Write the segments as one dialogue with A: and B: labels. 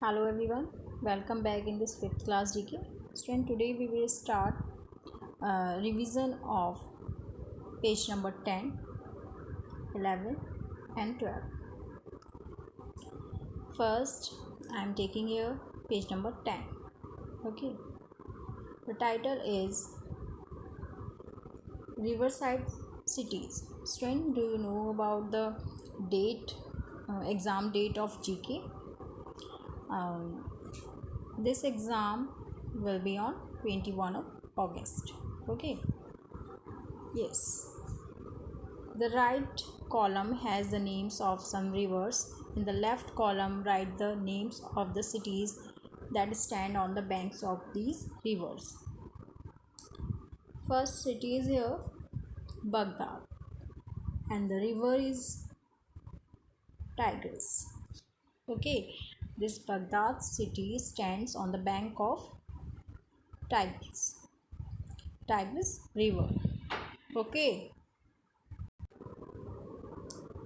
A: Hello everyone, welcome back in this 5th class GK. Student, today we will start revision of page number 10, 11 and 12. First, I am taking here page number 10. Okay, the title is Riverside Cities. Student, do you know about the date, exam date of GK? Um, this exam will be on 21 of August. Okay, yes, the right column has the names of some rivers. In the left column write the names of the cities that stand on the banks of these rivers. First city is here Baghdad and the river is Tigris. Okay, this Baghdad city stands on the bank of Tigris river. Okay,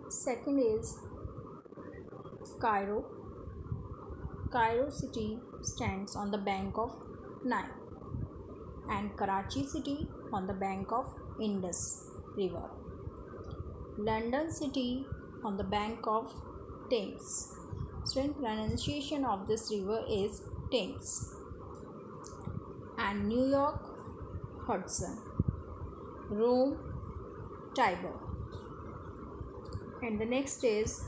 A: second is Cairo. Cairo city stands on the bank of Nile and Karachi city on the bank of Indus river. London city on the bank of Thames. Student, pronunciation of this river is Thames. And New York, Hudson. Rome, Tiber. And the next is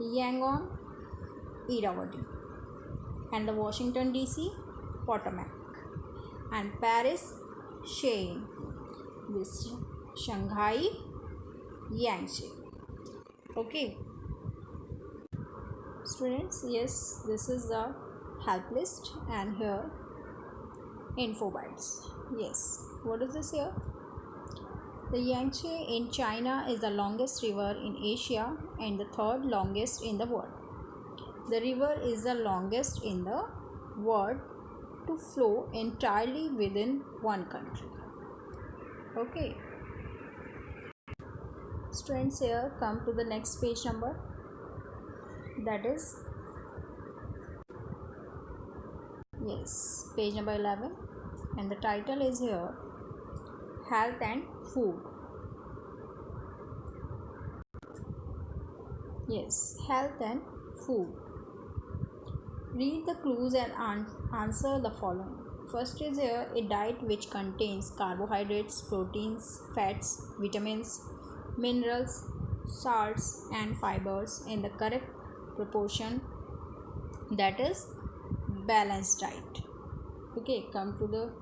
A: Yangon, Irrawaddy. And the Washington DC, Potomac. And Paris, Seine. This Shanghai, Yangtze. Okay, students, yes, this is the help list and here info bytes. Yes, what is this here? The Yangtze in China is the longest river in Asia and the third longest in the world. The river is the longest in the world to flow entirely within one country. Okay, students, here come to the next page number, that is page number 11, and the title is here Health and Food. Health and food. Read the clues and answer the following. First is here a diet which contains carbohydrates, proteins, fats, vitamins, minerals, salts and fibers in the correct proportion, that is balanced diet. Okay, come to the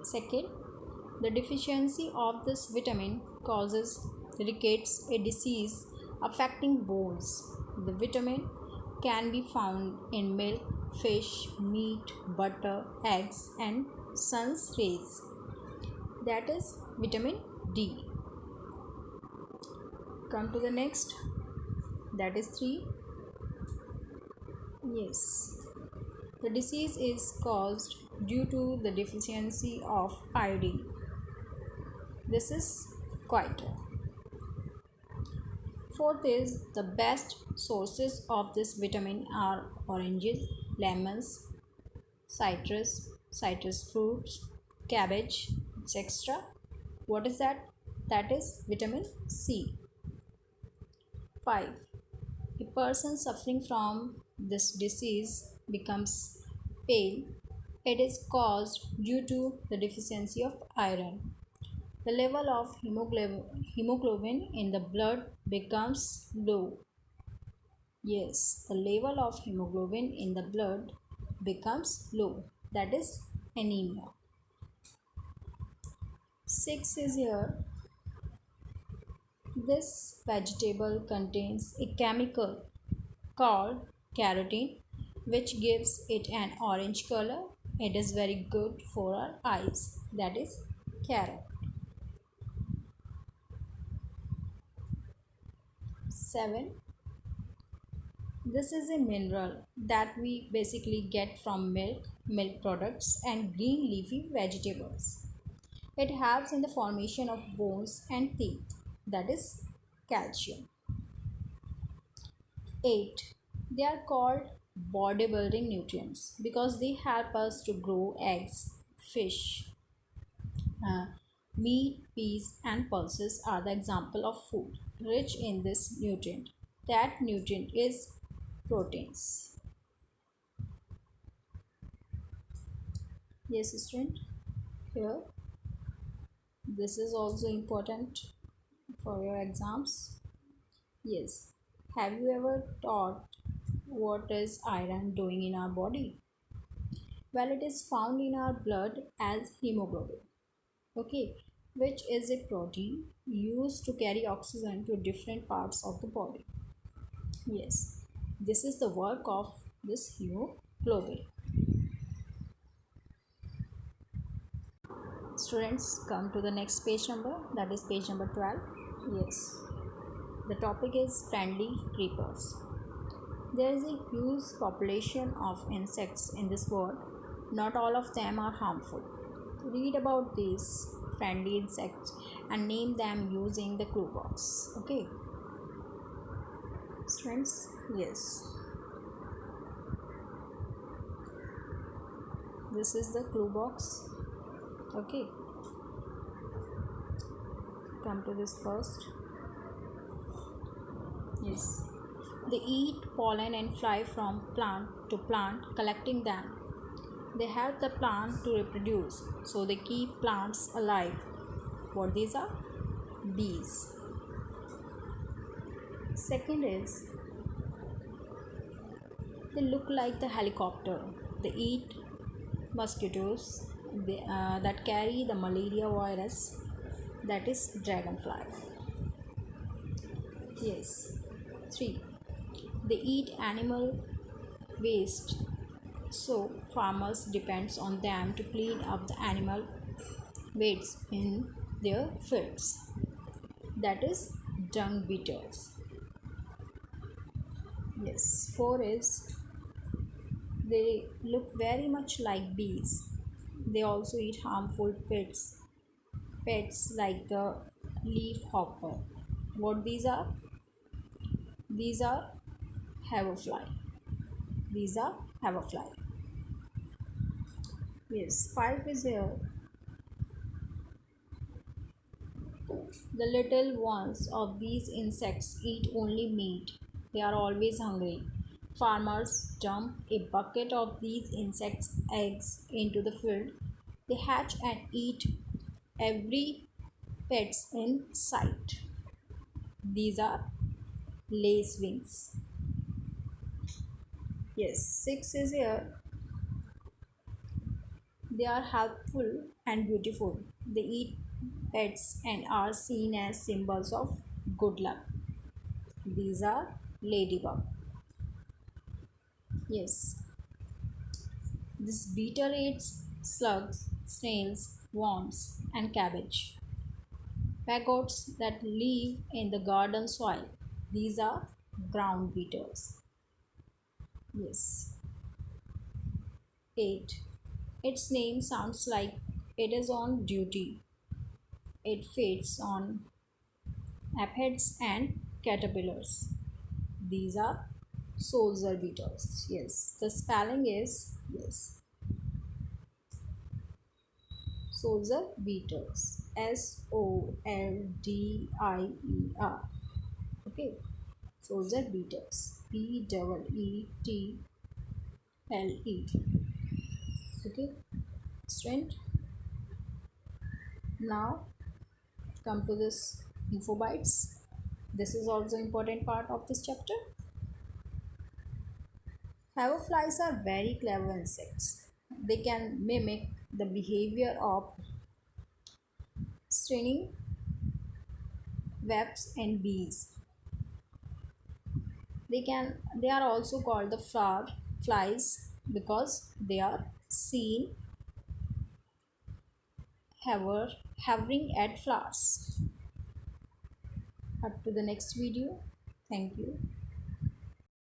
A: second. The deficiency of this vitamin causes rickets, a disease affecting bones. The vitamin can be found in milk, fish, meat, butter, eggs and sun's rays, that is vitamin D. Come to the next, that is 3. The disease is caused due to the deficiency of iodine. This is quite rare. Fourth is the best sources of this vitamin are oranges, lemons, citrus fruits, cabbage, etc. What is that? That is vitamin C. 5. A person suffering from this disease becomes pale. It is caused due to the deficiency of iron. The level of hemoglobin in the blood becomes low. The level of hemoglobin in the blood becomes low, that is anemia. 6 is here. This vegetable contains a chemical called carotene which gives it an orange color. It is very good for our eyes, that is carrot. 7. This is a mineral that we basically get from milk products and green leafy vegetables. It helps in the formation of bones and teeth, that is calcium. 8. They are called bodybuilding nutrients because they help us to grow eggs, fish, uh, meat, peas, and pulses are the example of food rich in this nutrient. That nutrient is proteins. Yes, student. Here, this is also important for your exams. Yes. Have you ever thought what is iron doing in our body? Well, it is found in our blood as hemoglobin. Okay, which is a protein used to carry oxygen to different parts of the body. Yes, this is the work of this hemoglobin. Students, come to the next page number, that is page number 12. Yes, the topic is friendly creepers. There is a huge population of insects in this world. Not all of them are harmful. Read about these friendly insects and name them using the clue box. Okay, friends? Yes, this is the clue box. Okay, come to this first. Yes, they eat pollen and fly from plant to plant, collecting them. They help the plant to reproduce, so they keep plants alive. What these are? Bees. Second is they look like the helicopter. They eat mosquitoes that carry the malaria virus, that is dragonfly. Yes. 3. They eat animal waste, so farmers depends on them to clean up the animal waste in their fields, that is dung beetles. Yes. 4 is they look very much like bees. They also eat harmful pets like the leaf hopper. What these are? These are haverfly. These are haverfly. Yes, 5 is here. The little ones of these insects eat only meat. They are always hungry. Farmers dump a bucket of these insects' eggs into the field. They hatch and eat every pets in sight. These are lacewings. Yes, 6 is here. They are helpful and beautiful. They eat pets and are seen as symbols of good luck. These are ladybug. Yes, this beetle eats slugs, snails, worms, and cabbage. Maggots that live in the garden soil. These are ground beetles. Yes. 8. Its name sounds like it is on duty. It feeds on aphids and caterpillars. These are soldier beetles. Yes, the spelling is yes. Soldier beetles. Soldier. Okay, soldier beetles. Beetle. Okay, student. Now come to this info bytes. This is also important part of this chapter. Hoverflies are very clever insects. They can mimic the behavior of stinging wasps and bees. They are also called the flower flies because they are seen hovering at flowers. Up to the next video. Thank you.